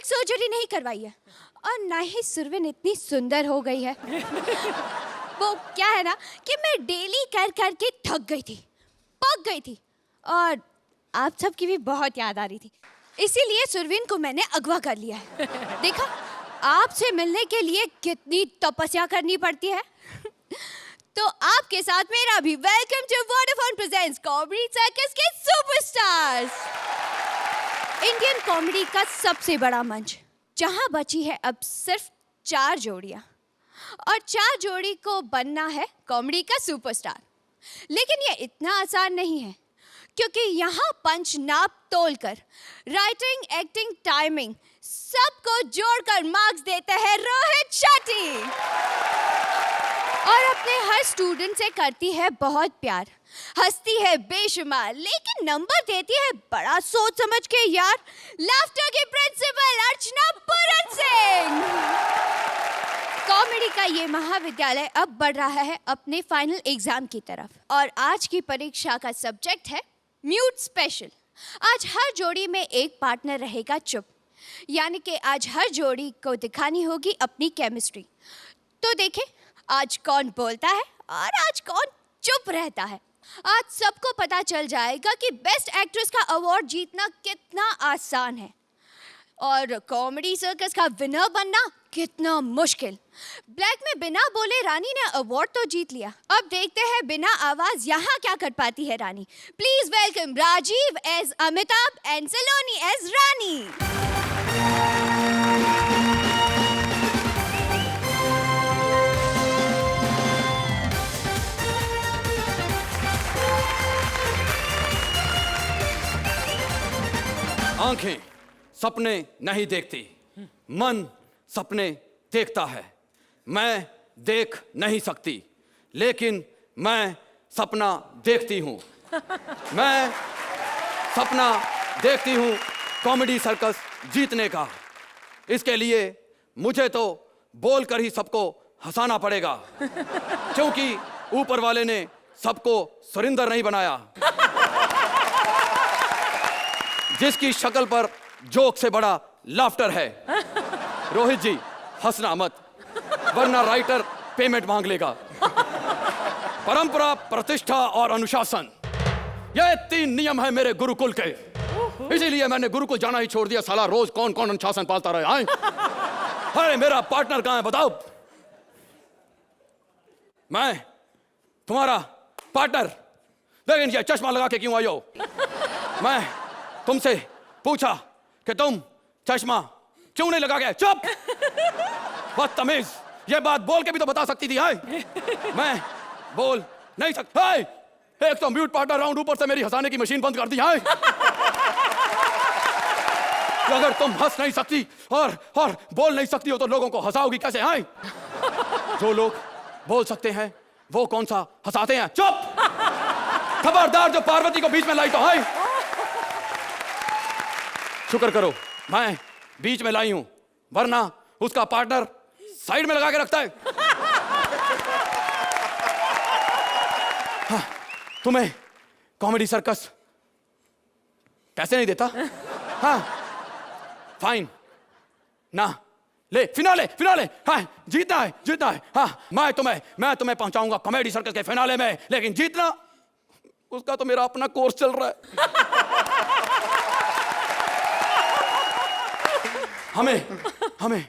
Plastic surgery नहीं करवाई है और ना ही सुरवीन इतनी सुंदर हो गई है। वो क्या है ना कि मैं डेली कर कर के थक गई थी, पक गई थी और आप सबकी भी बहुत याद आ रही थी। इसीलिए सुरवीन को मैंने अगवा कर लिया है। देखा, आपसे मिलने के लिए कितनी तपस्या करनी पड़ती है। तो आपके साथ मेरा भी welcome to Vodafone presents comedy circus के सुपरस्टार्स, इंडियन कॉमेडी का सबसे बड़ा मंच, जहां बची है अब सिर्फ 4 जोड़ियां और 4 जोड़ी को बनना है कॉमेडी का सुपरस्टार। लेकिन ये इतना आसान नहीं है, क्योंकि यहाँ पंच नाप तोल कर राइटिंग, एक्टिंग, टाइमिंग सबको जोड़कर मार्क्स देते हैं रोहित शेट्टी और अपने हर स्टूडेंट से करती है बहुत प्यार, हंसती है बेशुमार, लेकिन नंबर देती है बड़ा सोच समझ के यार, लाफ्टर की प्रिंसिपल अर्चना पूरन सिंह। कॉमेडी का ये महाविद्यालय अब बढ़ रहा है अपने फाइनल एग्जाम की तरफ और आज की परीक्षा का सब्जेक्ट है म्यूट स्पेशल। आज हर जोड़ी में एक पार्टनर रहेगा चुप, यानी कि आज हर जोड़ी को दिखानी होगी अपनी केमिस्ट्री। तो देखें आज कौन बोलता है और आज कौन चुप रहता है। आज सबको पता चल जाएगा कि बेस्ट एक्ट्रेस का अवार्ड जीतना कितना आसान है और कॉमेडी सर्कस का विनर बनना कितना मुश्किल। ब्लैक में बिना बोले रानी ने अवार्ड तो जीत लिया, अब देखते हैं बिना आवाज यहाँ क्या कर पाती है Rani. Please welcome Rajeev as Amitabh and Saloni as Rani. आंखें सपने नहीं देखती, मन सपने देखता है। मैं देख नहीं सकती, लेकिन मैं सपना देखती हूँ। मैं सपना देखती हूँ कॉमेडी सर्कस जीतने का। इसके लिए मुझे तो बोलकर ही सबको हंसाना पड़ेगा, क्योंकि ऊपर वाले ने सबको सुरिंदर नहीं बनाया। जिसकी शक्ल पर जोक से बड़ा लाफ्टर है। रोहित जी हंसना मत, वरना राइटर पेमेंट मांग लेगा। परंपरा, प्रतिष्ठा और अनुशासन, ये 3 नियम है मेरे गुरुकुल के। इसीलिए मैंने गुरुकुल जाना ही छोड़ दिया। साला रोज कौन कौन अनुशासन पालता रहे। आए, अरे मेरा पार्टनर कहाँ है बताओ? मैं तुम्हारा पार्टनर, लेकिन ये चश्मा लगा के क्यों आई हो? मैं तुमसे पूछा कि तुम चश्मा क्यों नहीं लगा के? चुप, बदतमीज। ये बात बोल के भी तो बता सकती थी। हाय, मैं बोल नहीं सकता। हाय, एक तो म्यूट पार्टनर राउंड, ऊपर से मेरी हंसाने की मशीन बंद कर दी। हाय, अगर तुम हंस नहीं सकती और बोल नहीं सकती हो तो लोगों को हंसाओगी कैसे? हाय, जो लोग बोल सकते हैं वो कौन सा हंसाते हैं? चुप, खबरदार जो पार्वती को बीच में लाई तो। हाय, शुक्र करो मैं बीच में लाई हूं, वरना उसका पार्टनर साइड में लगा के रखता है। हाँ, तुम्हें कॉमेडी सर्कस पैसे नहीं देता? हाँ, फाइन ना ले, फिनाले फिनाले। हाँ, जीतना है। हाँ, मैं तुम्हें पहुंचाऊंगा कॉमेडी सर्कस के फिनाले में, लेकिन जीतना उसका तो मेरा अपना कोर्स चल रहा है। हमें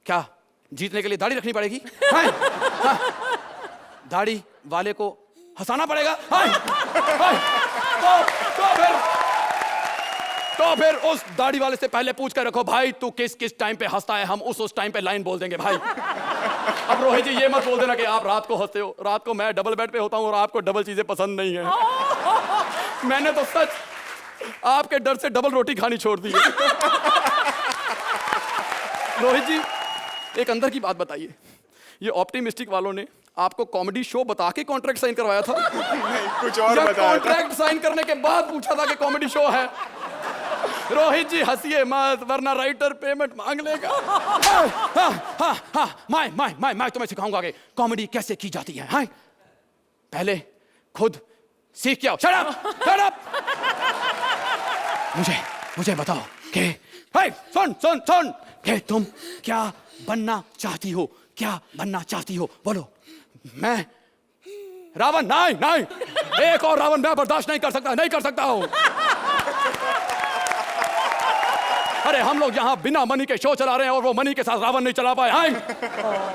क्या जीतने के लिए दाढ़ी रखनी पड़ेगी? हाँ, दाढ़ी वाले को हंसाना पड़ेगा। हाँ, तो फिर उस दाढ़ी वाले से पहले पूछ कर रखो, भाई तू किस टाइम पे हंसता है, हम उस टाइम पे लाइन बोल देंगे भाई। अब रोहित जी ये मत बोल देना कि आप रात को हंसते हो। रात को मैं डबल बेड पे होता हूँ और आपको डबल चीजें पसंद नहीं है। मैंने तो सच आपके डर से डबल रोटी खानी छोड़ दी है। रोहित जी एक अंदर की बात बताइए, ये ऑप्टिमिस्टिक वालों ने आपको कॉमेडी शो बता के कॉन्ट्रैक्ट साइन करवाया था? नहीं, कुछ और बताया। कॉन्ट्रैक्ट साइन करने के बाद पूछा था कि कॉमेडी शो है? रोहित जी हंसिए मत, वरना राइटर पेमेंट मांग लेगा। मैं तुम्हें सिखाऊंगा कि कॉमेडी कैसे की जाती है। हाँ, पहले खुद सीख के आओ। Shut up. मुझे बताओ कि हे सुन सुन सुन कि तुम क्या बनना चाहती हो, क्या बनना चाहती हो, बोलो। मैं रावण नहीं नहीं, एक और रावण मैं बर्दाश्त नहीं कर सकता हूं। अरे हम लोग यहाँ बिना मनी के शो चला रहे हैं और वो मनी के साथ रावण नहीं चला पाए।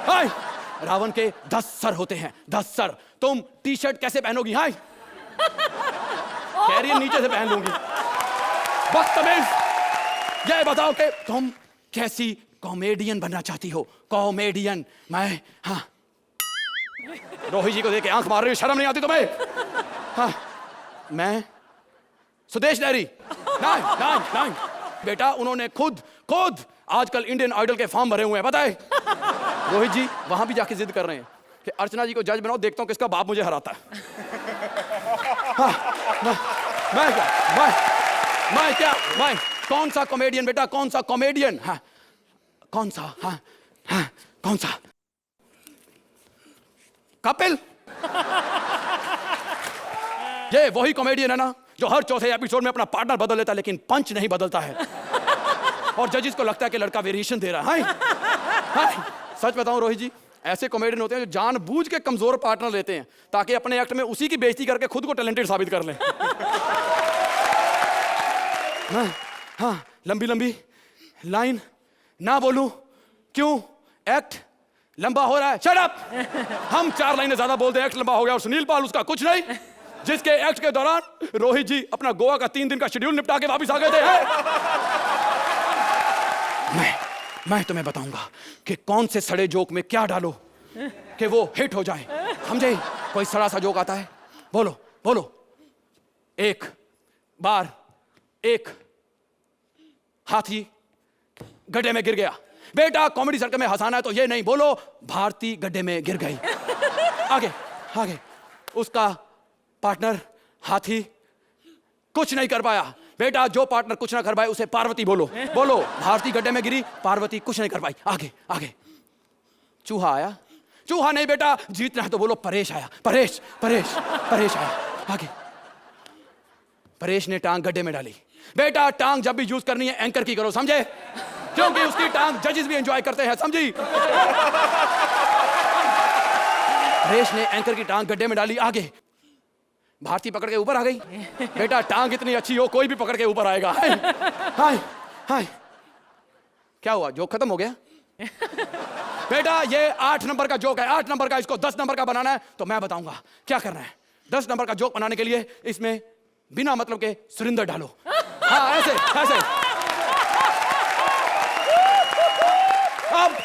हाय रावण के 10 सर होते हैं, 10 सर। तुम टी शर्ट कैसे पहनोगी? हाय कैरियर नीचे से पहन लूंगी। बदतमीज, ये बताओ कि तुम कैसी कॉमेडियन बनना चाहती हो? कॉमेडियन। मैं हाँ रोहित जी को देख के आंख मार रही हो, शर्म नहीं आती तुम्हें? हाँ मैं सुदेश नहरी। नहीं बेटा, उन्होंने खुद आजकल इंडियन आइडल के फॉर्म भरे हुए हैं, पता है? रोहित जी वहां भी जाके जिद कर रहे हैं कि अर्चना जी को जज बनाओ, देखता हूं किसका बाप मुझे हराता है। हाँ, मैं कौन सा कॉमेडियन बेटा, कौन सा कॉमेडियन? हाँ कौन सा? हाँ कौन सा? कपिल। ये वही कॉमेडियन है ना जो हर चौथे एपिसोड में अपना पार्टनर बदल लेता है लेकिन पंच नहीं बदलता है, और जजिस को लगता है कि लड़का वेरिएशन दे रहा है। सच बताऊं रोहित जी, ऐसे कॉमेडियन होते हैं जो जानबूझ के कमजोर पार्टनर लेते हैं ताकि अपने एक्ट में उसी की बेइज्जती करके खुद को टैलेंटेड साबित कर लें। हाँ लंबी लाइन ना बोलूं क्यों? एक्ट लंबा हो रहा है। Shut up. हम 4 लाइनें ज्यादा बोलते हैं, एक्ट लंबा हो गया, और सुनील पाल उसका कुछ नहीं, जिसके एक्ट के दौरान रोहित जी अपना गोवा का 3 दिन का शेड्यूल निपटा के वापस आ गए थे। मैं तुम्हें बताऊंगा कि कौन से सड़े जोक में क्या डालो कि वो हिट हो जाए, समझे? कोई सड़ा सा जोक आता है, बोलो। एक बार एक हाथी गड्ढे में गिर गया। बेटा कॉमेडी सर्कल में हंसाना है तो ये नहीं बोलो भारती गड्ढे में गिर गई। आगे उसका पार्टनर हाथी कुछ नहीं कर पाया। बेटा जो पार्टनर कुछ ना कर पाए उसे पार्वती बोलो भारती गड्ढे में गिरी, पार्वती कुछ नहीं कर पाई। आगे चूहा आया। चूहा नहीं बेटा, जीतना है तो बोलो परेश आया। परेश आया। आगे परेश ने टांग गड्ढे में डाली। बेटा टांग जब भी यूज करनी है एंकर की करो, समझे? क्योंकि उसकी टांग जजेस भी एंजॉय करते हैं, समझी? परेश ने एंकर की टांग गड्ढे में डाली। आगे भारती पकड़ के ऊपर आ गई। बेटा टांग इतनी अच्छी हो कोई भी पकड़ के ऊपर आएगा। हाय क्या हुआ? जोक खत्म हो गया? बेटा ये 8 नंबर का जोक है, 8 नंबर का, इसको 10 नंबर का बनाना है तो मैं बताऊंगा क्या करना है। 10 नंबर का जोक बनाने के लिए इसमें बिना मतलब के सुरिंदर डालो। हाँ ऐसे। अब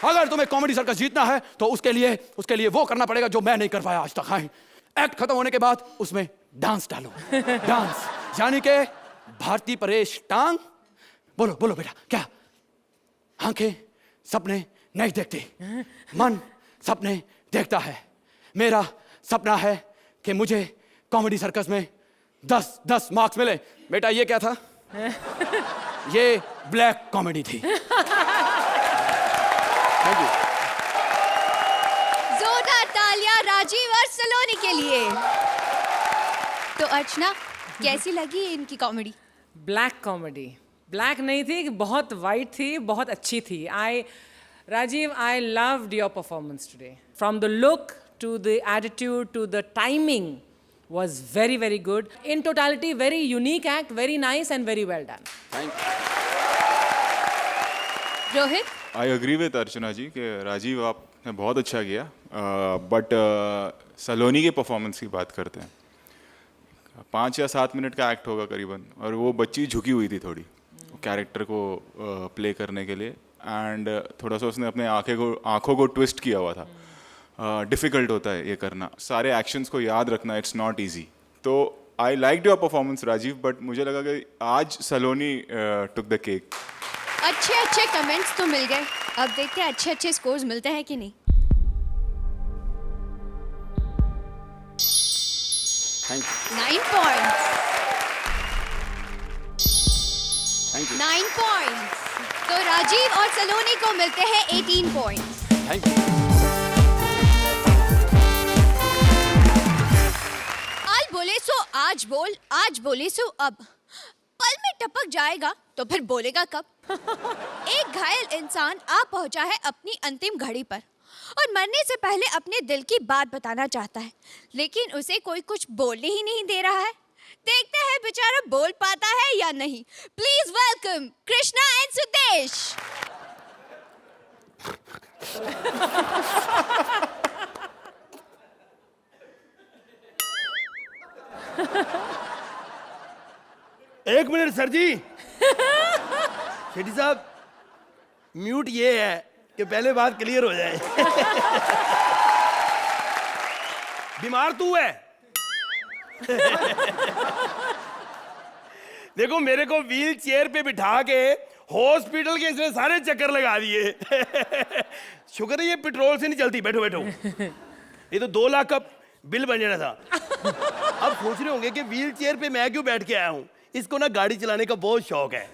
अगर तुम्हें कॉमेडी सर्कस जीतना है तो उसके लिए वो करना पड़ेगा जो मैं नहीं कर पाया आज तक। हाँ एक्ट खत्म होने के बाद उसमें डांस डालो। डांस यानी कि भारती परेश टांग। बोलो बेटा क्या? आंखें सपने नहीं देखती, मन सपने देखता है। मेरा सपना है कि मुझे कॉमेडी सर्कस में 10 मार्क्स मिले। बेटा ये क्या था? ये ब्लैक कॉमेडी थी। Thank you. जोरदार तालियां राजीव और सलोनी के लिए। तो अर्चना कैसी लगी इनकी कॉमेडी? ब्लैक कॉमेडी, ब्लैक नहीं थी, बहुत वाइट थी, बहुत अच्छी थी। Rajiv, I loved your performance today. From the look to the attitude to the timing was very, very good. In totality, very unique act, very nice and very well done. Thank you. Rohit? I agree with अर्चना जी कि राजीव आपने बहुत अच्छा किया, but सलोनी के performance की बात करते हैं। 5 या 7 मिनट का एक्ट होगा करीबन, और वो बच्ची झुकी हुई थी थोड़ी कैरेक्टर को प्ले करने के लिए, एंड थोड़ा सा उसने अपने आंखों को ट्विस्ट किया हुआ था। डिफ़िकल्ट होता है ये करना, सारे एक्शंस को याद रखना, इट्स नॉट ईजी। तो I like your performance Rajeev, but मुझे लगा कि आज सलोनी टुक द केक। अच्छे कमेंट्स तो मिल गए, अब देखते हैं अच्छे स्कोर्स मिलते हैं कि नहीं। Thank you. 9 points. Thank you. 9 points. तो राजीव और सलोनी को मिलते हैं 18 points. Thank you. आज बोले सो अब पल में टपक जाएगा तो फिर बोलेगा कब? एक घायल इंसान आ पहुंचा है अपनी अंतिम घड़ी पर और मरने से पहले अपने दिल की बात बताना चाहता है, लेकिन उसे कोई कुछ बोलने ही नहीं दे रहा है। देखते हैं बेचारा बोल पाता है या नहीं। Please welcome Krishna and Sudesh. एक मिनट सर जी। शेट्टी साहब, म्यूट ये है कि पहले बात क्लियर हो जाए। बीमार तू है? देखो, मेरे को व्हील चेयर पे बिठा के हॉस्पिटल के इसने सारे चक्कर लगा दिए। शुक्र है ये पेट्रोल से नहीं चलती। बैठो बैठो। ये तो 2 लाख का बिल बन जाना था। अब सोच रहे होंगे कि व्हील चेयर पे मैं क्यों बैठ के आया हूँ। इसको ना गाड़ी चलाने का बहुत शौक है।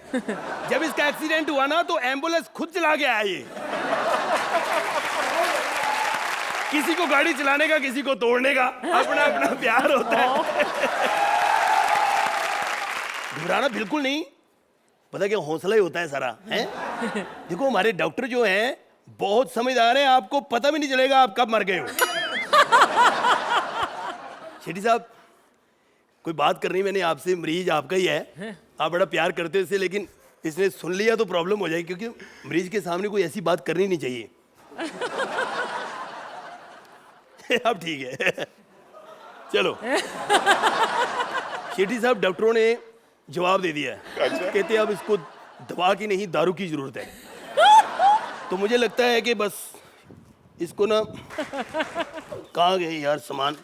जब इसका एक्सीडेंट हुआ ना तो एम्बुलेंस खुद चला के आया ये। किसी को गाड़ी चलाने का, किसी को तोड़ने का, अपना अपना प्यार होता है। घबराना बिल्कुल नहीं, पता क्या हौसला ही होता है सारा है। देखो हमारे डॉक्टर जो हैं बहुत समझदार हैं, आपको पता भी नहीं चलेगा आप कब मर गए हो। शेट्टी साहब, कोई बात करनी मैंने आपसे, मरीज आपका ही है, आप बड़ा प्यार करते हो इससे, लेकिन इसने सुन लिया तो प्रॉब्लम हो जाएगी, क्योंकि मरीज के सामने कोई ऐसी बात करनी नहीं चाहिए। अब ठीक है। चलो। शेट्टी साहब, डॉक्टरों ने जवाब दे दिया है। कहते हैं अब इसको दवा की नहीं दारू की जरूरत है। तो मुझे लगता है कि बस इसको ना, कहाँ गए यार सामान,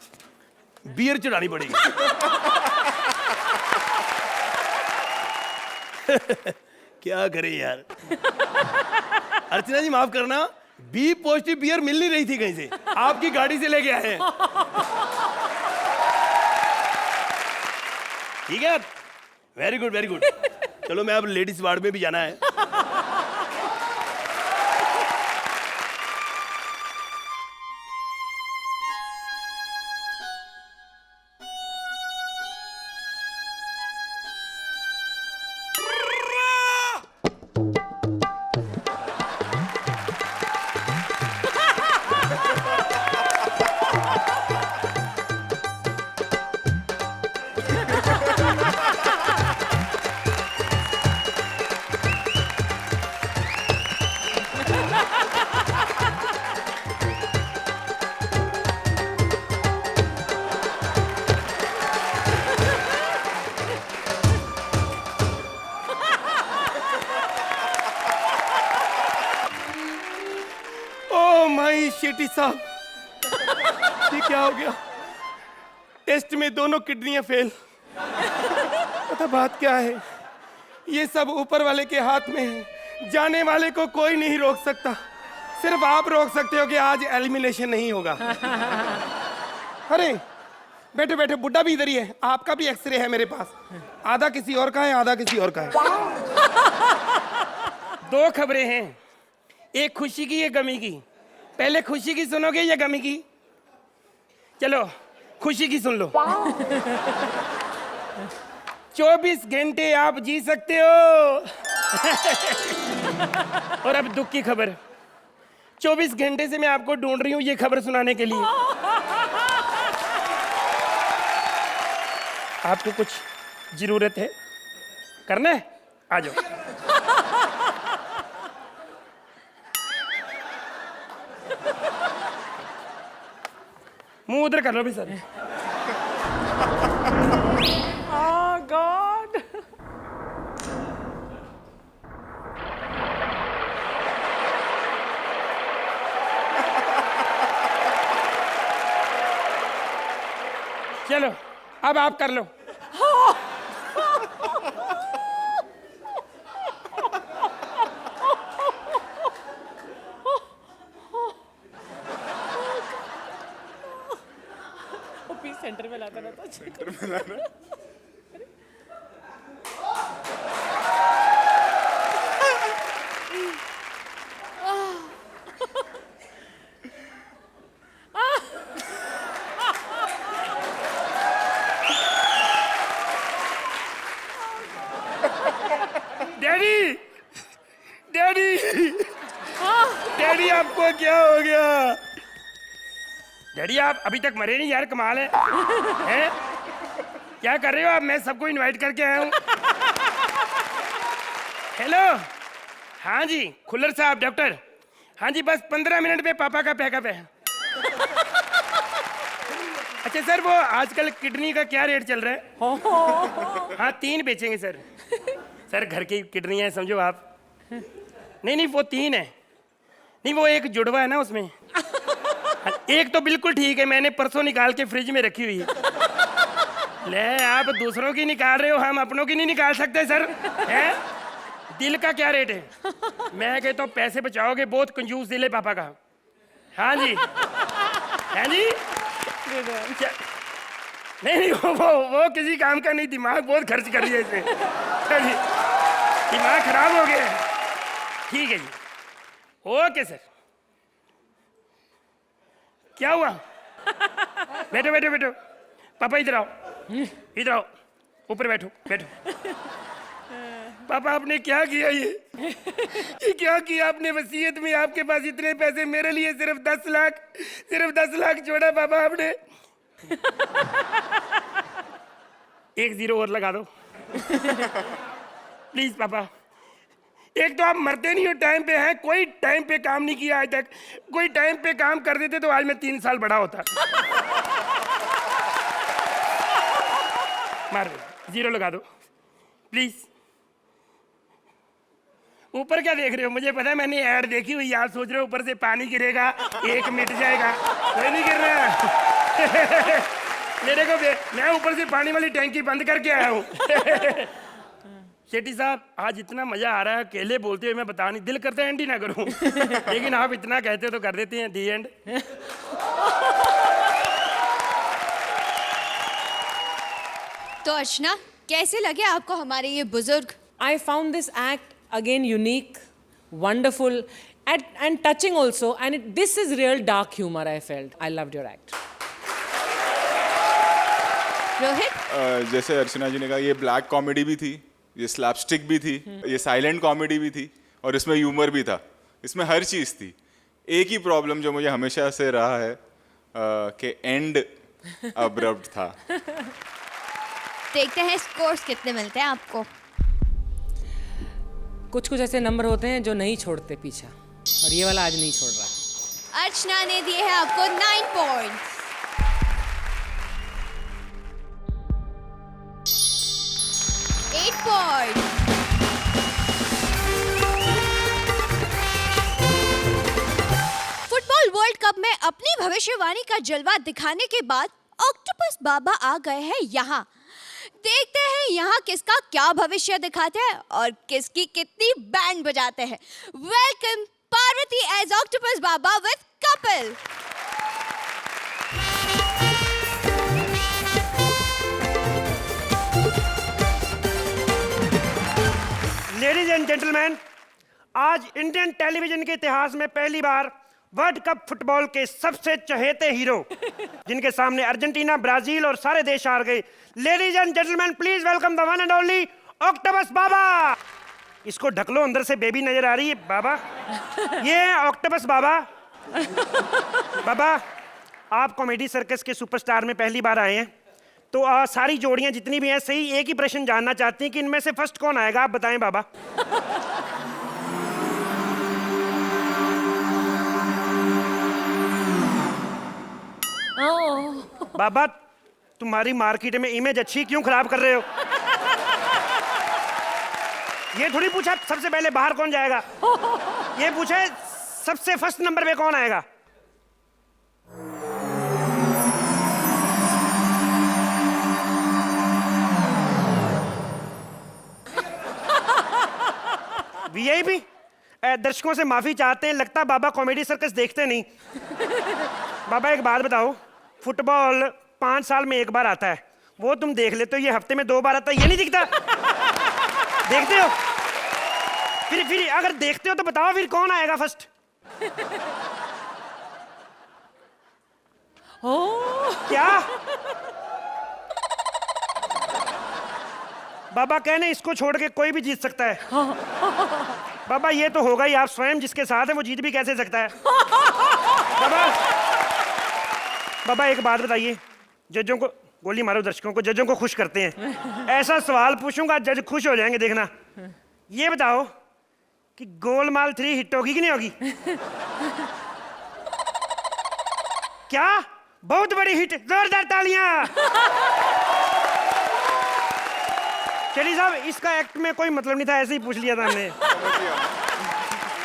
बियर चढ़ानी पड़ेगी। क्या करे यार। अर्चना जी माफ करना, बी पॉजिटिव बियर मिल नहीं रही थी कहीं से, आपकी गाड़ी से लेके आए हैं। ठीक है, वेरी गुड वेरी गुड। चलो, मैं अब लेडीज वार्ड में भी जाना है। शेट्टी साहब, ये क्या हो गया? टेस्ट में दोनों किडनियां फेल। पता बात क्या है? ये सब ऊपर वाले के हाथ में है। जाने वाले को कोई नहीं रोक सकता, सिर्फ आप रोक सकते हो कि आज एलिमिनेशन नहीं होगा। अरे बैठे बैठे, बुड्ढा भी इधर ही है, आपका भी एक्सरे है मेरे पास। आधा किसी और का है, आधा किसी और का है। 2 खबरें हैं, एक खुशी की, एक गमी की। पहले खुशी की सुनोगे या गमी की? चलो खुशी की सुन लो। 24 घंटे आप जी सकते हो। और अब दुख की खबर, 24 घंटे से मैं आपको ढूंढ रही हूँ ये खबर सुनाने के लिए। आपको कुछ जरूरत है, करना है? आ जाओ। मुंह उधर कर लो भी सर। Oh God! चलो अब आप कर लो। सेंटर में लाता रहता। सेंटर में लाना। डैडी आप अभी तक मरे नहीं यार, कमाल है हैं? क्या कर रहे हो आप? मैं सबको इनवाइट करके आया हूँ। हेलो, हाँ जी खुल्लर साहब, डॉक्टर। हाँ जी, बस 15 मिनट में पापा का पैकअप है। अच्छा सर, वो आजकल किडनी का क्या रेट चल रहा है? हाँ 3 बेचेंगे सर। सर घर की किडनी है समझो आप। नहीं वो 3 है। नहीं वो एक जुड़वा है ना उसमें। एक तो बिल्कुल ठीक है, मैंने परसों निकाल के फ्रिज में रखी हुई है। ले आप दूसरों की निकाल रहे हो, हम अपनों की नहीं निकाल सकते सर हैं? दिल का क्या रेट है? मैं कहता हूँ पैसे बचाओगे, बहुत कंजूस दिल है पापा का। हाँ जी, हाँ जी। क्या? नहीं वो किसी काम का नहीं, दिमाग बहुत खर्च कर दिया इसने। चलिए, दिमाग खराब हो गया। ठीक है जी, ओके सर। क्या हुआ? बैठो बैठो बैठो। पापा इधर आओ, इधर आओ, ऊपर बैठो बैठो। पापा आपने क्या किया ये क्या किया आपने? वसीयत में आपके पास इतने पैसे, मेरे लिए सिर्फ 10 लाख छोड़ा पापा आपने। 1 0 और लगा दो प्लीज पापा। एक तो आप मरते नहीं हो टाइम पे, हैं कोई टाइम पे काम नहीं किया आज तक। कोई टाइम पे काम कर देते तो आज मैं 3 साल बड़ा होता। मार दो, 0 लगा दो प्लीज। ऊपर क्या देख रहे हो? मुझे पता है, मैंने ऐड देखी हुई। आप सोच रहे हो ऊपर से पानी गिरेगा, एक मिट जाएगा। कोई नहीं गिर रहा। मेरे को मैं ऊपर से पानी वाली टैंकी बंद करके आया हूँ। शेट्टी साहब आज इतना मजा आ रहा है, अकेले बोलते हुए मैं बता नहीं, दिल करता है एंड ही ना करूं। लेकिन आप इतना कहते हो तो कर देते हैं। दी एंड। तो अर्चना, कैसे लगे आपको हमारे ये बुजुर्ग? I found this act again unique, wonderful, and touching also. And this is real dark humor. I felt. I loved your act. Rohit? जैसे अर्चना जी ने कहा, ये ब्लैक कॉमेडी भी थी, ये स्लैपस्टिक भी थी, ये साइलेंट कॉमेडी भी थी, और इसमें ह्यूमर भी था। इसमें हर चीज़ थी। एक ही प्रॉब्लम जो मुझे हमेशा से रहा है कि एंड अब्रप्ट था। देखते हैं स्कोर्स कितने मिलते हैं आपको। कुछ ऐसे नंबर होते हैं जो नहीं छोड़ते पीछा, और ये वाला आज नहीं छोड़ रहा। अर्चना ने दिए हैं आपको 9 points. 8 points. Football world cup में अपनी भविष्यवाणी का जलवा दिखाने के बाद ऑक्टोपस बाबा आ गए हैं यहाँ। देखते हैं यहाँ किसका क्या भविष्य दिखाते हैं और किसकी कितनी बैंड बजाते हैं। Welcome Parvati as octopus Baba with Kapil. Ladies and gentleman, आज इंडियन टेलीविजन के इतिहास में पहली बार वर्ल्ड कप फुटबॉल के सबसे चहेते हीरो, जिनके सामने अर्जेंटीना, ब्राजील और सारे देश हार गए। Ladies and gentleman, please welcome the one and only octopus Baba. इसको ढक लो, अंदर से बेबी नजर आ रही है बाबा। ये है ऑक्टोपस बाबा। बाबा, आप कॉमेडी सर्कस के सुपरस्टार में पहली बार आए हैं, तो सारी जोड़ियां जितनी भी हैं सही एक ही प्रश्न जानना चाहती हैं कि इनमें से फर्स्ट कौन आएगा? आप बताएं बाबा। बाबा, तुम्हारी मार्केट में इमेज अच्छी क्यों खराब कर रहे हो? ये थोड़ी पूछा सबसे पहले बाहर कौन जाएगा, ये पूछा सबसे फर्स्ट नंबर पे कौन आएगा। वीआईपी दर्शकों से माफी चाहते हैं, लगता बाबा कॉमेडी सर्कस देखते नहीं। बाबा एक बात बताओ, फुटबॉल 5 साल में एक बार आता है, वो तुम देख लेते हो, ये हफ्ते में 2 बार आता है, ये नहीं दिखता? देखते हो? फिर अगर देखते हो तो बताओ फिर कौन आएगा फर्स्ट? क्या बाबा कहने इसको छोड़ के कोई भी जीत सकता है। बाबा ये तो होगा ही, आप स्वयं जिसके साथ है वो जीत भी कैसे सकता है? बाबा बाबा एक बात बताइए, जजों को गोली मारो, दर्शकों को, जजों को खुश करते हैं। ऐसा सवाल पूछूंगा जज खुश हो जाएंगे, देखना। ये बताओ कि गोलमाल 3 हिट होगी कि नहीं होगी? क्या बहुत बड़ी हिट, जोरदार तालियां। चलिए साहब, इसका एक्ट में कोई मतलब नहीं था, ऐसे ही पूछ लिया था हमने।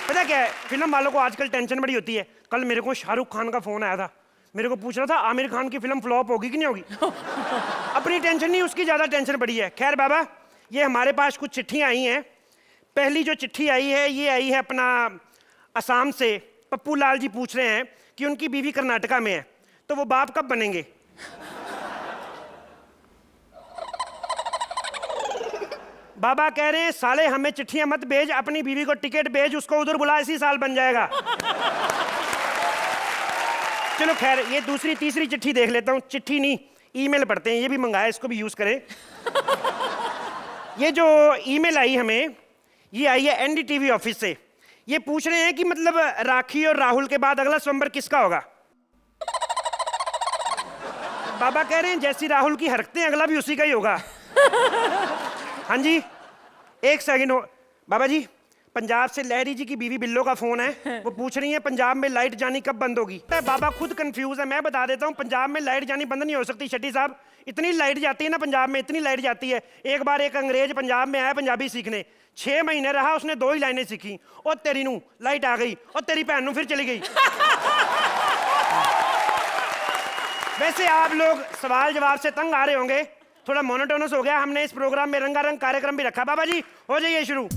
पता क्या है, फिल्म वालों को आजकल टेंशन बड़ी होती है। कल मेरे को शाहरुख खान का फोन आया था, मेरे को पूछ रहा था आमिर खान की फिल्म फ्लॉप होगी कि नहीं होगी। अपनी टेंशन नहीं, उसकी ज्यादा टेंशन बड़ी है। खैर बाबा, ये हमारे पास कुछ चिट्ठियां आई हैं। पहली जो चिट्ठी आई है, ये आई है अपना असम से। पप्पू लाल जी पूछ रहे हैं कि उनकी बीवी कर्नाटका में है, तो वो बाप कब बनेंगे? बाबा कह रहे हैं साले हमें चिट्ठियां मत भेज, अपनी बीवी को टिकट भेज, उसको उधर बुला, इसी साल बन जाएगा। चलो खैर, ये दूसरी तीसरी चिट्ठी देख लेता हूँ। चिट्ठी नहीं, ईमेल पढ़ते हैं, ये भी मंगाया, इसको भी यूज करें। ये जो ईमेल आई हमें, ये आई है एनडीटीवी ऑफिस से। ये पूछ रहे हैं कि मतलब राखी और राहुल के बाद अगला स्वयंवर किसका होगा? बाबा कह रहे हैं जैसी राहुल की हरकतें, अगला भी उसी का ही होगा। हाँ जी, एक सेकंड हो। बाबा जी, पंजाब से लहरी जी की बीवी बिल्लो का फोन है, वो पूछ रही है पंजाब में लाइट जानी कब बंद होगी। बाबा खुद कंफ्यूज है, मैं बता देता हूँ। पंजाब में लाइट जानी बंद नहीं हो सकती शेट्टी साहब, इतनी लाइट जाती है ना पंजाब में, इतनी लाइट जाती है। एक बार एक अंग्रेज पंजाब में आया पंजाबी सीखने, 6 महीने रहा, उसने 2 ही लाइनें सीखी। और तेरी नू लाइट आ गई, और तेरी भैन नू फिर चली गई। वैसे आप लोग सवाल जवाब से तंग आ रहे होंगे, थोड़ा मोनोटोनस हो गया। हमने इस प्रोग्राम में रंगारंग कार्यक्रम भी रखा। बाबा जी हो जाइए शुरू।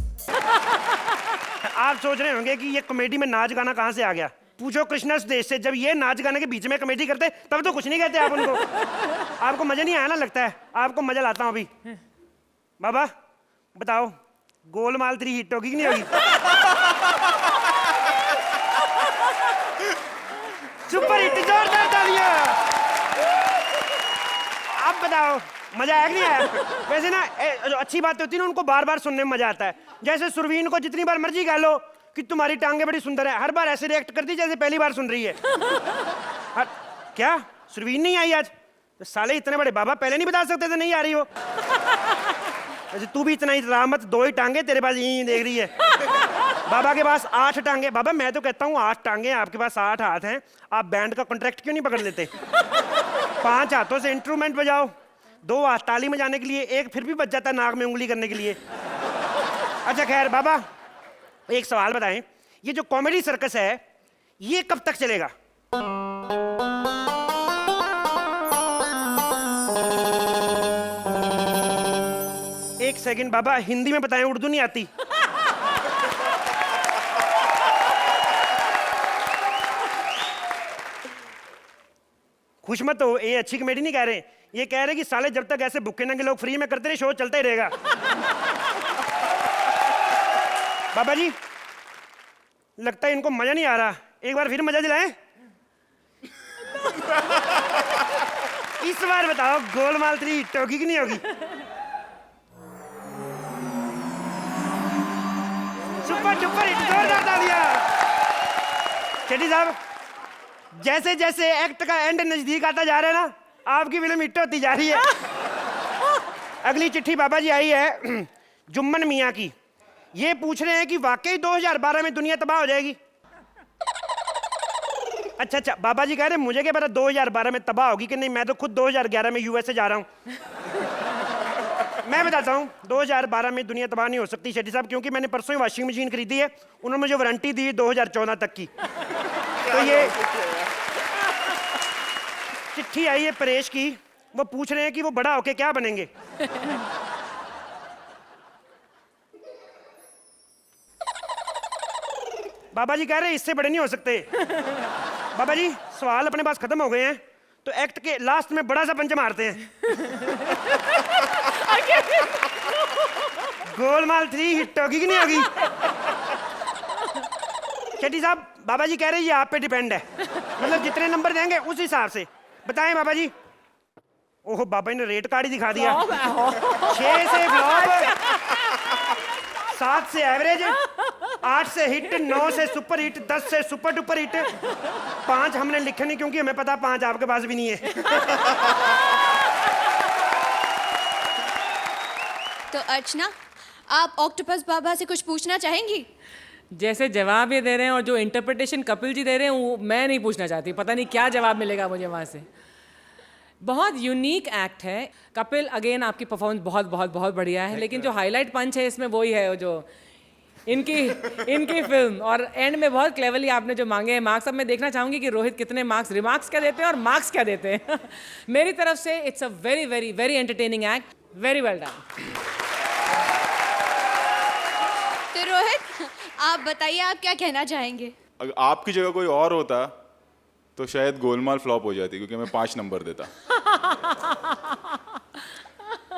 आप सोच रहे होंगे कि ये कॉमेडी में नाच गाना कहाँ से आ गया। पूछो कृष्णा सुदेश से, जब ये नाच गाने के बीच में कॉमेडी करते तब तो कुछ नहीं कहते आप उनको। आपको मजा नहीं आया ना, लगता है आपको मजा लाता हूँ अभी। बाबा बताओ, गोलमाल 3 हिट होगी कि नहीं होगी? सुपर हिट, जोरदार तालियां। अब बताओ मजा आया कि नहीं आया? वैसे ना जो अच्छी बात होती है ना, उनको बार बार सुनने में मजा आता है। जैसे सुरवीन को जितनी बार मर्जी कह लो कि तुम्हारी टांगे बड़ी सुंदर है, हर बार ऐसे रिएक्ट करती जैसे पहली बार सुन रही है। क्या सुरवीन नहीं आई आज? तो साले इतने बड़े बाबा, पहले नहीं बता सकते थे नहीं आ रही हो? वैसे तू भी इतना ही मत, 2 ही टांगे तेरे पास, यही देख रही है। बाबा के पास 8 टांगे। बाबा मैं तो कहता हूँ 8 टांगे, आपके पास 8 हाथ हैं, आप बैंड का कॉन्ट्रैक्ट क्यों नहीं पकड़ लेते? 5 हाथों से इंस्ट्रूमेंट बजाओ, 2 हाथ ताली बजाने के लिए, एक फिर भी बच जाता है नाक में उंगली करने के लिए। अच्छा खैर बाबा, एक सवाल बताएं, ये जो कॉमेडी सर्कस है ये कब तक चलेगा? एक सेकंड बाबा, हिंदी में बताएं, उर्दू नहीं आती। खुश मत हो, ये अच्छी कॉमेडी नहीं कह रहे, ये कह रहे कि साले जब तक ऐसे भुक्के नंगे लोग फ्री में करते रहे, शो चलता ही रहेगा। बाबा जी लगता है इनको मजा नहीं आ रहा, एक बार फिर मजा दिलाएं। इस बार बताओ गोलमाल 3 हिट होगी कि नहीं होगी? सुपर डुपर हिट, जोरदार तालियां। शेट्टी साहब, जैसे जैसे एक्ट का एंड नजदीक आता जा रहा है ना, आपकी फिल्म हिट होती जा रही है। अगली चिट्ठी बाबा जी आई है जुम्मन मियाँ की। ये पूछ रहे हैं कि वाकई 2012 में दुनिया तबाह हो जाएगी? अच्छा, बाबा जी कह रहे हैं मुझे क्या पता 2012 में तबाह होगी कि नहीं, मैं तो खुद 2011 में यूएसए जा रहा हूँ। मैं बताता हूँ 2012 में दुनिया तबाह नहीं हो सकती शेट्टी साहब, क्योंकि मैंने परसों ही वॉशिंग मशीन खरीदी है, उन्होंने मुझे वारंटी दी 2014 तक की। तो ये चिट्ठी आई है परेश की, वो पूछ रहे हैं कि वो बड़ा होके क्या बनेंगे? बाबा जी कह रहे हैं इससे बड़े नहीं हो सकते। बाबा जी सवाल अपने पास खत्म हो गए हैं, तो एक्ट के लास्ट में बड़ा सा पंच मारते हैं। गोलमाल 3 हिट होगी कि नहीं होगी? शेट्टी साहब, बाबा जी कह रहे हैं ये आप पे डिपेंड है, मतलब जितने नंबर देंगे उस हिसाब से बताएं बाबा जी। ओह बाबा ने रेट कार्ड ही दिखा दिया। 6 से फ्लॉप, 7 से एवरेज, 8 से हिट, 9 से सुपर हिट, 10 से सुपर डुपर हिट। 5 हमने लिखे नहीं क्योंकि हमें पता 5 आपके पास भी नहीं है। तो अर्चना, आप ऑक्टोपस बाबा से कुछ पूछना चाहेंगी? जैसे जवाब ये दे रहे हैं और जो इंटरप्रिटेशन कपिल जी दे रहे हैं वो मैं नहीं पूछना चाहती। पता नहीं क्या जवाब मिलेगा मुझे वहाँ से। बहुत यूनिक एक्ट है कपिल। अगेन आपकी परफॉर्मेंस बहुत बहुत बहुत बढ़िया है, लेकिन जो हाईलाइट पंच है इसमें वही है जो इनकी फिल्म। और एंड में बहुत क्लेवरली आपने जो मांगे हैं मार्क्स, अब मैं देखना चाहूंगी कि रोहित कितने मार्क्स, रिमार्क्स क्या देते हैं और मार्क्स क्या देते हैं। मेरी तरफ से it's a very very very entertaining act, very well done. तो रोहित, आप बताइए आप क्या कहना चाहेंगे? अगर आपकी जगह कोई और होता तो शायद गोलमाल फ्लॉप हो जाती, क्योंकि मैं 5 नंबर देता।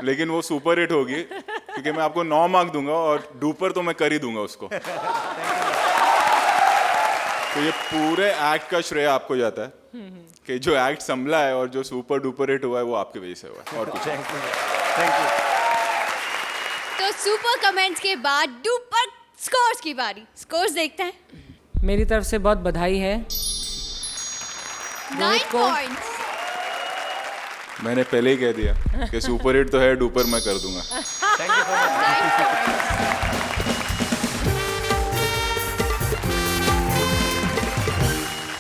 लेकिन वो सुपर हिट होगी क्योंकि मैं आपको 9 मार्क दूंगा और डूपर तो मैं कर ही दूंगा उसको। तो ये पूरे एक्ट का श्रेय आपको जाता है कि जो एक्ट संभला है और जो सुपर डुपर हिट हुआ है वो आपकी वजह से हुआ है, और कुछ नहीं। तो सुपर कमेंट्स के बाद डुपर स्कोर्स की बारी। स्कोर्स देखते हैं। मेरी तरफ से बहुत बधाई है। 9 पॉइंट्स। मैंने पहले ही कह दिया कि सुपर हिट तो है, डुपर मैं कर दूंगा। 9 पॉइंट्स।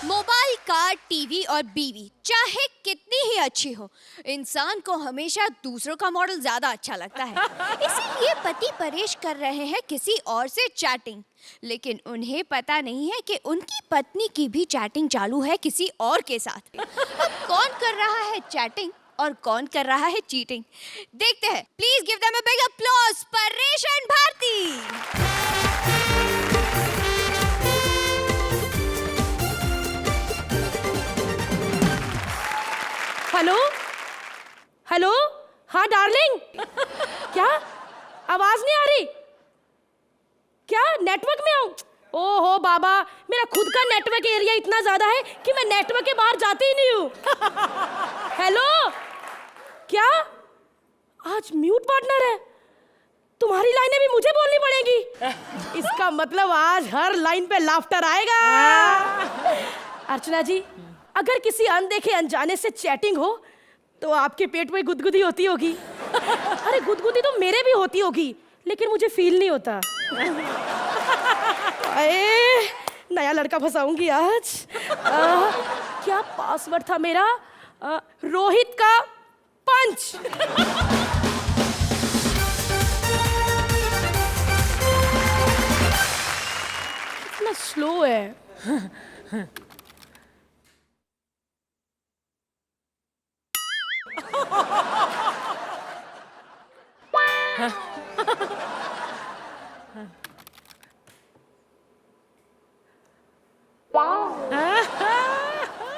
मोबाइल, कार, टीवी और बीवी चाहे कितनी ही अच्छी हो, इंसान को हमेशा दूसरों का मॉडल ज्यादा अच्छा लगता है। इसीलिए पति परेश कर रहे हैं किसी और से चैटिंग, लेकिन उन्हें पता नहीं है कि उनकी पत्नी की भी चैटिंग चालू है किसी और के साथ। अब कौन कर रहा है चैटिंग और कौन कर रहा है चीटिंग, देखते हैं। Please give them a big applause, Paresh and Bharti. Hello hello, हाँ डार्लिंग, क्या आवाज नहीं आ रही? क्या नेटवर्क में आऊं? ओहो बाबा, मेरा खुद का नेटवर्क एरिया इतना ज्यादा है कि मैं नेटवर्क के बाहर जाती ही नहीं हूं। हेलो, क्या आज म्यूट पार्टनर है? तुम्हारी लाइनें भी मुझे बोलनी पड़ेगी। इसका मतलब आज हर लाइन पे लाफ्टर आएगा। अर्चना जी, अगर किसी अनदेखे अनजाने से चैटिंग हो तो आपके पेट में गुदगुदी होती होगी। अरे गुदगुदी तो मेरे भी होती होगी, लेकिन मुझे फील नहीं होता। अरे नया लड़का फंसाऊंगी आज। क्या पासवर्ड था मेरा? रोहित का पंच। कितना स्लो है।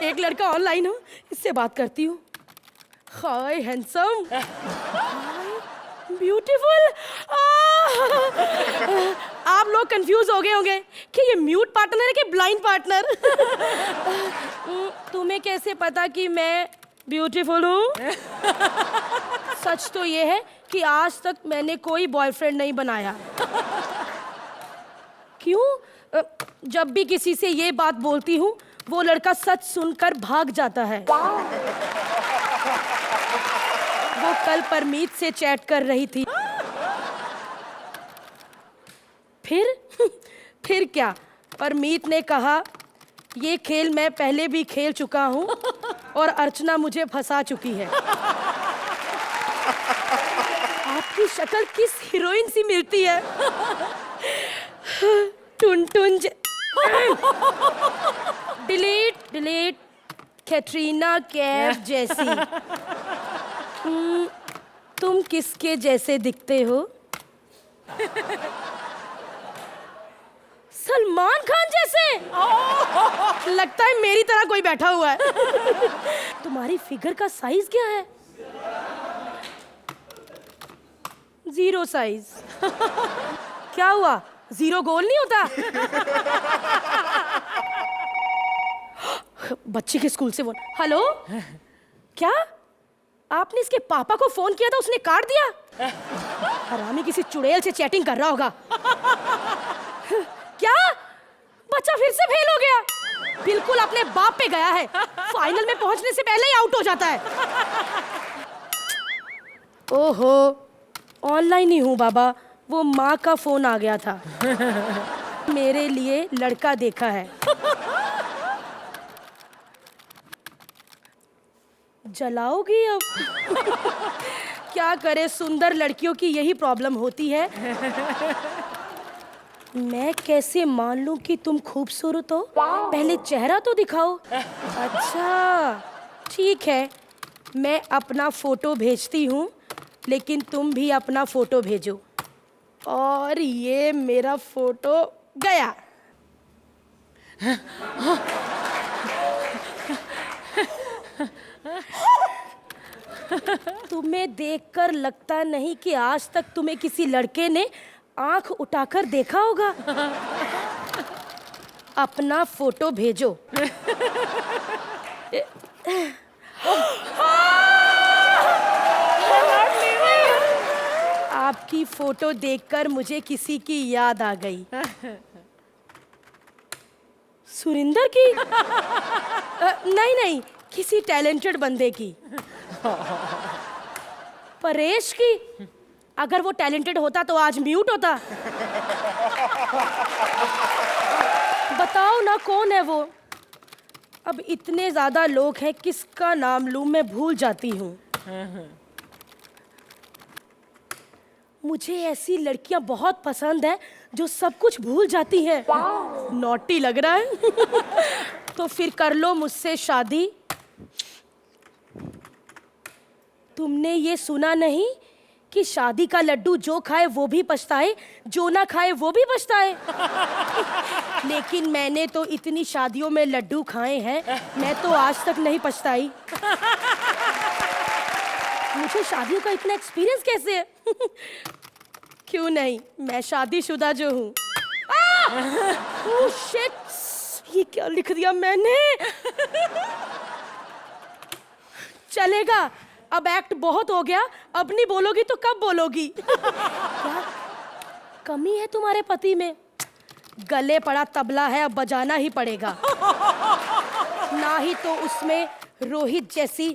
एक लड़का ऑनलाइन हो, इससे बात करती हूँ। हाय हैंडसम, ब्यूटीफुल। आप लोग कंफ्यूज हो गए होंगे कि ये म्यूट पार्टनर है कि ब्लाइंड पार्टनर। तुम्हें कैसे पता कि मैं ब्यूटीफुल हूँ? सच तो ये है कि आज तक मैंने कोई बॉयफ्रेंड नहीं बनाया। क्यों? जब भी किसी से ये बात बोलती हूँ वो लड़का सच सुनकर भाग जाता है। वो कल परमीत से चैट कर रही थी। फिर क्या? परमीत ने कहा ये खेल मैं पहले भी खेल चुका हूँ और अर्चना मुझे फंसा चुकी है। आपकी शक्ल किस हीरोइन सी मिलती है? टुन डिलीट कैटरीना कैफ जैसी। तुम किसके जैसे दिखते हो? सलमान खान जैसे। लगता है मेरी तरह कोई बैठा हुआ है। तुम्हारी फिगर का साइज क्या है? 0 साइज। क्या हुआ? 0 गोल नहीं होता? बच्चे के स्कूल से फोन। हेलो, क्या आपने इसके पापा को फोन किया था, उसने काट दिया? हरामी किसी चुड़ैल से चैटिंग कर रहा होगा। क्या बच्चा फिर से फेल हो गया, बिल्कुल अपने बाप पे गया है, फाइनल में पहुंचने से पहले ही आउट हो जाता है। ओहो, ऑनलाइन ही हूँ बाबा, वो माँ का फोन आ गया था। मेरे लिए लड़का देखा है। जलाओगी अब? क्या करे, सुंदर लड़कियों की यही प्रॉब्लम होती है। मैं कैसे मान लूं कि तुम खूबसूरत हो? पहले चेहरा तो दिखाओ। अच्छा ठीक है, मैं अपना फोटो भेजती हूँ, लेकिन तुम भी अपना फोटो भेजो। और ये मेरा फोटो गया। तुम्हें देखकर लगता नहीं कि आज तक तुम्हें किसी लड़के ने आंख उठाकर देखा होगा। अपना फोटो भेजो। आपकी फोटो देखकर मुझे किसी की याद आ गई। सुरिंदर की? नहीं नहीं, किसी टैलेंटेड बंदे की। परेश की? अगर वो टैलेंटेड होता तो आज म्यूट होता। बताओ ना कौन है वो? अब इतने ज्यादा लोग हैं, किसका नाम लूं, मैं भूल जाती हूँ। मुझे ऐसी लड़कियां बहुत पसंद है जो सब कुछ भूल जाती हैं। नॉटी लग रहा है। तो फिर कर लो मुझसे शादी। तुमने ये सुना नहीं कि शादी का लड्डू जो खाए वो भी पछताए, जो ना खाए वो भी पछताए। लेकिन मैंने तो इतनी शादियों में लड्डू खाए हैं, मैं तो आज तक नहीं पछताई। मुझे शादियों का इतना एक्सपीरियंस कैसे है? क्यों नहीं, मैं शादीशुदा जो हूँ। शिट, ये क्या लिख दिया मैंने? चलेगा, अब एक्ट बहुत हो गया, अब नहीं बोलोगी तो कब बोलोगी? क्या कमी है तुम्हारे पति में? गले पड़ा तबला है, अब बजाना ही पड़ेगा। ना ही तो उसमें रोहित जैसी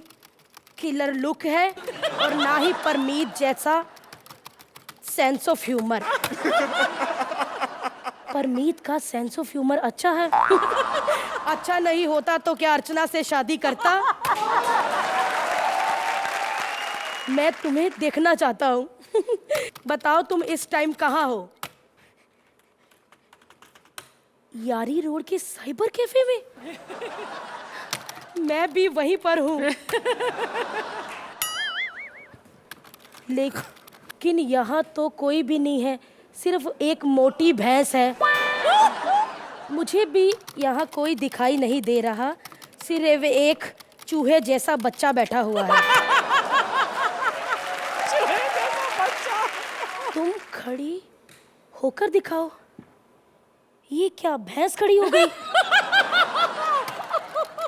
किलर लुक है और ना ही परमीत जैसा सेंस ऑफ ह्यूमर। परमीत का सेंस ऑफ ह्यूमर अच्छा है। अच्छा नहीं होता तो क्या अर्चना से शादी करता? मैं तुम्हें देखना चाहता हूँ। बताओ तुम इस टाइम कहाँ हो? यारी रोड के साइबर कैफे में? मैं भी वहीं पर हूँ। लेकिन यहाँ तो कोई भी नहीं है, सिर्फ एक मोटी भैंस है। मुझे भी यहाँ कोई दिखाई नहीं दे रहा, सिर्फ एक चूहे जैसा बच्चा बैठा हुआ है। तुम खड़ी होकर दिखाओ। ये क्या, भैंस खड़ी हो गई?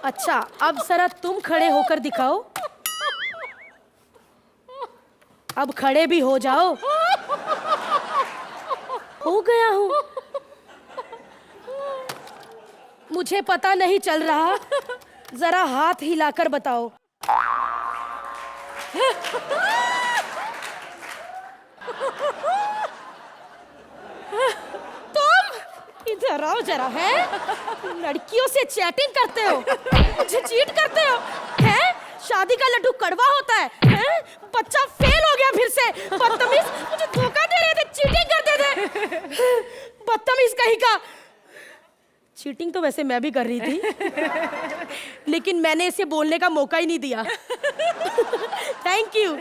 अच्छा, अब जरा तुम खड़े होकर दिखाओ। अब खड़े भी हो जाओ। हो गया हूँ। मुझे पता नहीं चल रहा, जरा हाथ हिलाकर बताओ। इधर आओ जरा। है लड़कियों से चैटिंग करते हो, मुझे चीट करते हो। है शादी का लड्डू कड़वा होता है? हैं? बच्चा फेल हो गया फिर से। बदतमीज, मुझे धोखा दे रहे थे, चीटिंग करते थे। बदतमीज कहीं का। चीटिंग तो वैसे मैं भी कर रही थी, लेकिन मैंने इसे बोलने का मौका ही नहीं दिया। Thank you.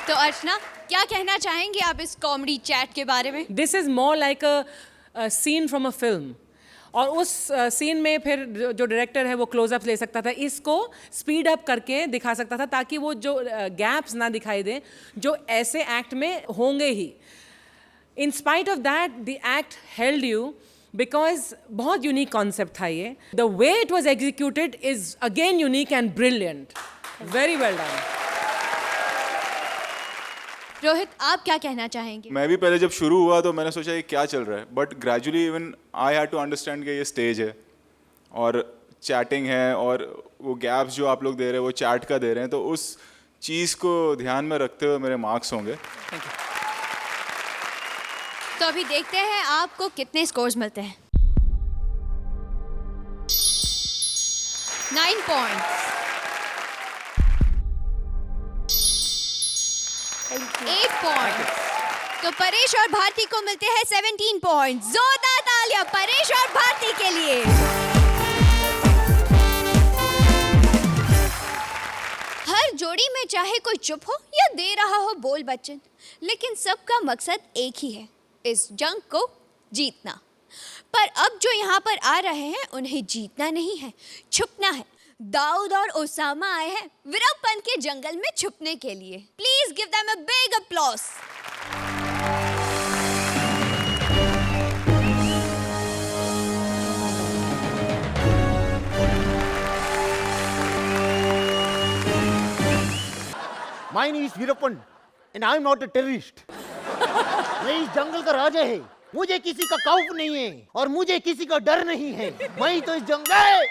तो अर्चना, क्या कहना चाहेंगे आप इस कॉमेडी चैट के बारे में? This is more like a scene from a film. और उस सीन में फिर जो डायरेक्टर है वो क्लोजअप ले सकता था, इसको स्पीड अप करके दिखा सकता था, ताकि वो जो गैप्स ना दिखाई दें जो ऐसे एक्ट में होंगे ही। In spite of that the act held you, because बहुत यूनिक कॉन्सेप्ट था ये। The way it was executed is again unique and brilliant. Very well done. Rohit, आप क्या कहना चाहेंगे? मैं भी पहले जब शुरू हुआ तो मैंने सोचा ये क्या चल रहा है, but gradually even I had to understand कि ये स्टेज है और चैटिंग है और वो गैप्स जो आप लोग दे रहे हैं वो चैट का दे रहे हैं, तो उस चीज़ को ध्यान में रखते हुए मेरे मार्क्स होंगे। तो अभी देखते हैं आपको कितने स्कोर्स मिलते हैं। 9 पॉइंट्स, 8 पॉइंट्स। तो परेश और भारती को मिलते हैं 17 पॉइंट्स। जोरदार तालियां परेश और भारती के लिए। हर जोड़ी में चाहे कोई चुप हो या दे रहा हो बोल बच्चन, लेकिन सबका मकसद एक ही है, इस जंग को जीतना। पर अब जो यहाँ पर आ रहे हैं उन्हें जीतना नहीं है, छुपना है। दाऊद और ओसामा आए हैं वीरप्पन के जंगल में छुपने के लिए। Please give them a big applause. My name is Veerappan and I am not a terrorist. मैं इस जंगल का राजा है। मुझे किसी का खौफ नहीं है और मुझे किसी का डर नहीं है। मैं तो इस जंगल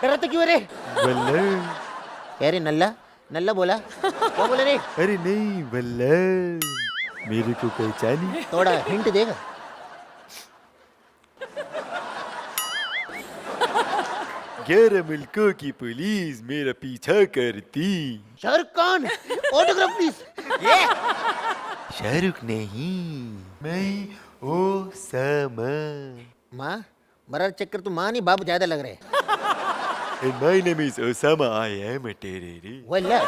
डरते क्यों रे? बल्ला। कह रे नल्ला नल्ला बोला क्या बोले रे? अरे नहीं बल्ला, मेरे को पहचानी? थोड़ा हिंट देगा? ग्यारह मुल्कों की पुलिस मेरा पीछा करती। Shahrukh Khan, autograph please. ये शाहरुख नहीं, मैं ओसामा। माँ मरा चक्कर तो माँ नहीं बाप ज्यादा लग रहे हैं। And my name is Osama. I am a terrorist. वल्ला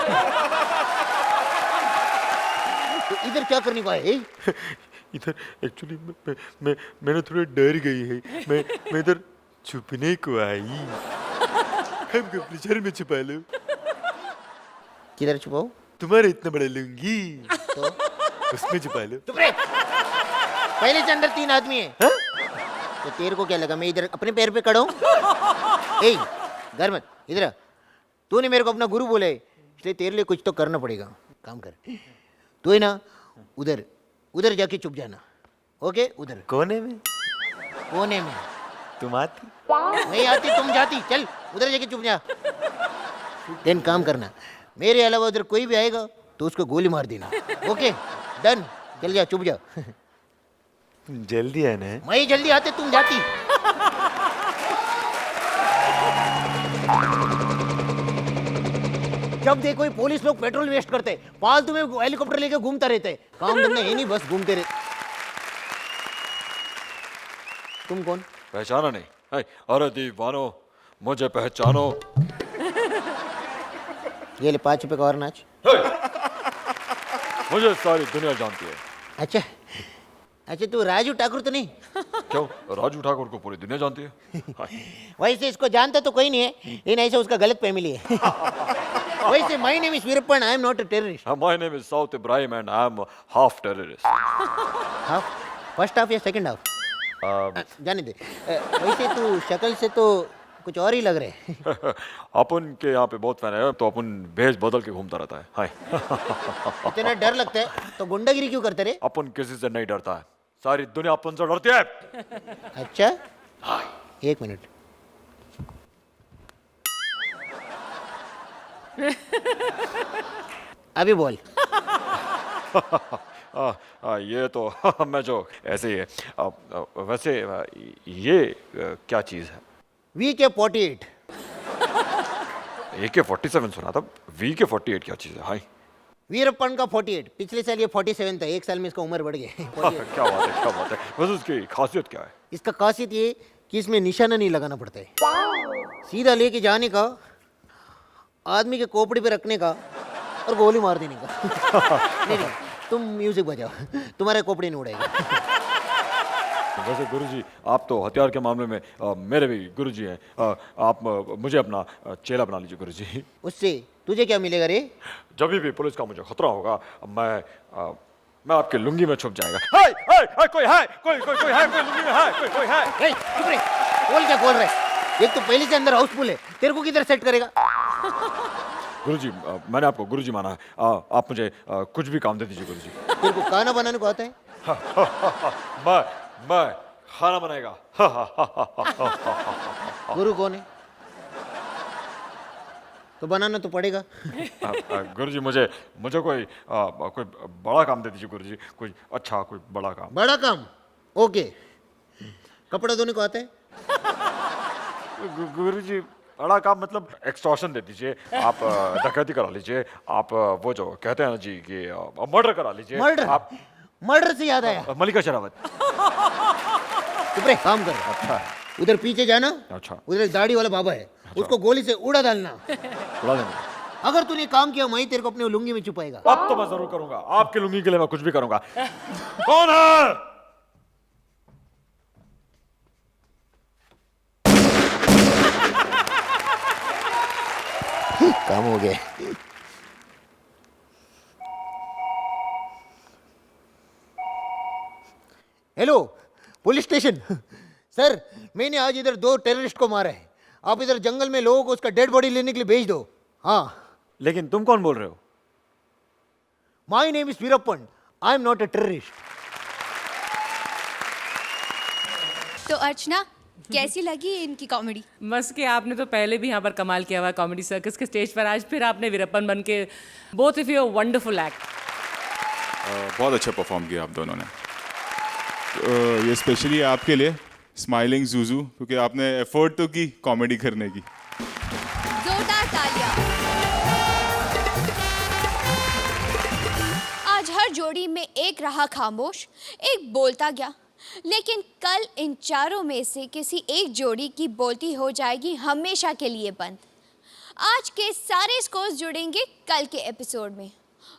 तो इधर क्या करने को आए? इधर एक्चुअली मैंने थोड़ा डर गई है। मैं इधर छुपने को आई। हमको अपने शहर में छुपा लो। किधर छुपाओ? तुम्हारा इतना बड़ा लुंगी तो उसमें छुपा लो। चुप रहे। पहले से अंदर 3 आदमी है। तो तेरे को क्या लगा मैं इधर अपने पैर पे खड़ा हूं? ए घर मत, इधर आ। तूने मेरे को अपना गुरु बोला है, इसलिए तेरे लिए कुछ तो करना पड़ेगा। काम कर, तू है ना उधर उधर जाके चुप जाना। ओके? उधर कोने में? कोने में। तुम आती? नहीं आती, तुम जाती। चल उधर जाके चुप जा। देन काम करना, मेरे अलावा उधर कोई भी आएगा तो उसको गोली मार देना। Okay done? चल जा, चुप जा। जल्दी आना है। मैं जल्दी आते, तुम जाती। जब देखो ये पुलिस लोग पेट्रोल वेस्ट करते, फालतू में हेलीकॉप्टर लेके घूमता रहते। काम धंधा है नहीं, बस घूमते रहते। तुम कौन? पहचाना नहीं? है, अरे दीवानो मुझे पहचानो। ये ले 5 रुपए का और नाच। मुझे सारी दुनिया जानती है। अच्छा अच्छा, तू राजू ठाकुर तो नहीं? क्यों? राजू ठाकुर को पूरी दुनिया जानती है। हाय। वैसे इसको जानता तो कोई नहीं है, लेकिन ऐसा उसका गलत फैमिली है। वैसे my name is Veerappan, I am not a terrorist. My name is south Ibrahim and I am half terrorist. Half? First half या सेकंड हाफ? जाने दे। वैसे तू शक्ल से तो कुछ और ही लग रहे हैं। अपन के यहाँ पे बहुत फैन है, तो अपन भेष बदल के घूमता रहता है। हाय। इतना डर लगता है तो गुंडागिरी क्यों करते रे? अपन किसी से नहीं डरता है, सारी दुनिया अपन से डरती है। अच्छा, 1 मिनट। अभी बोल। ये तो मैं जो ऐसे ही है। वैसे ये क्या चीज़ है? VK-48। AK-47 सुना था, VK-48 क्या चीज़ है? हाय। वीरप्पन का 48, पिछले साल ये 47 था, 1 साल में इसका उम्र बढ़ गया। क्या बात है, क्या बात है। वैसे उसकी खासियत क्या है? इसका खासियत ये कि इसमें निशाना नहीं लगाना पड़ता है, सीधा लेके जाने का, आदमी के खोपड़ी पे रखने का और गोली मार देने का। नहीं, तुम म्यूजिक बजाओ, तुम्हारे खोपड़ी नहीं उड़ेगा। वैसे गुरुजी, आप तो हथियार के मामले में मेरे भी गुरुजी हैं। आप मुझे अपना चेला बना लीजिए गुरुजी। उससे तुझे क्या मिलेगा रे? जब भी पुलिस का मुझे खतरा होगा, मैं आपके लुंगी में छुप जाएगा। हाय हाय हाय, कोई है, कोई है, कोई लुंगी में है, कोई है। ए, चुप रे, बोल क्या बोल रहा है? एक तो पहले से अंदर हाउसफुल है, तेरे को किधर सेट करेगा? गुरुजी मैंने आपको गुरुजी माना है। आप मुझे कुछ भी काम दे दीजिए गुरुजी। तेरे को खाना बनाने को आता है? मैं खाना बनाएगा। गुरु कौन है? तो बनाना तो पड़ेगा। गुरुजी मुझे कोई बड़ा काम दे दीजिए गुरुजी, कोई अच्छा कोई बड़ा काम। बड़ा काम? ओके। कपड़ा धोने को आता है? गुरुजी बड़ा काम मतलब एक्सटॉर्शन दे दीजिए, आप डकैती करा लीजिए, आप वो जो कहते हैं ना जी कि मर्डर करा लीजिए। मर्डर? आप मर्डर से याद आया, मलिका शेरावत। चुप रहे, काम कर। अच्छा उधर पीछे जाना, अच्छा। उधर एक दाढ़ी वाला बाबा है, उसको गोली से उड़ा डालना। उड़ा देंगे। अगर तूने काम किया मैं तेरे को अपने लुंगी में छुपाएगा। अब तो मैं जरूर करूंगा, आपके लुंगी के लिए मैं कुछ भी करूंगा। कौन है? काम हो गया। Hello police station. सर मैंने आज इधर 2 टेररिस्ट को मारा है, आप इधर जंगल में लोगों को उसका डेड बॉडी लेने के लिए भेज दो। हाँ। लेकिन तुम कौन बोल रहे हो? My name is Veerappan, I am not a terrorist. तो अर्चना, कैसी लगी इनकी कॉमेडी? बस कि आपने तो पहले भी यहाँ पर कमाल किया हुआ है कॉमेडी सर्कस के स्टेज पर, आज फिर आपने वीरप्पन बन के both of you wonderful act. बहुत अच्छा परफॉर्म किया आप दोनों ने। ये स्पेशली आपके लिए स्माइलिंग जूजू, क्योंकि आपने एफर्ट तो की कॉमेडी करने की। जोरदार तालियां। आज हर जोड़ी में एक रहा खामोश, एक बोलता गया, लेकिन कल इन चारों में से किसी एक जोड़ी की बोलती हो जाएगी हमेशा के लिए बंद। आज के सारे स्कोर्स जुड़ेंगे कल के एपिसोड में,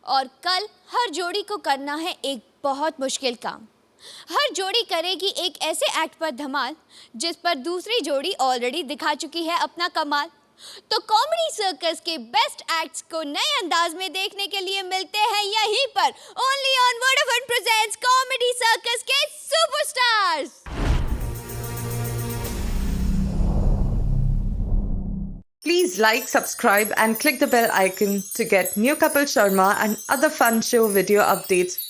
और कल हर जोड़ी को करना है एक बहुत मुश्किल काम। हर जोड़ी करेगी एक ऐसे एक्ट पर धमाल जिस पर दूसरी जोड़ी ऑलरेडी दिखा चुकी है अपना कमाल। तो कॉमेडी सर्कस के बेस्ट एक्ट्स को नए अंदाज में देखने के लिए मिलते हैं यहीं पर, only on Vodafone presents comedy circus के superstars. Please like, subscribe and click the bell icon to get new Kapil Sharma and other fun show video updates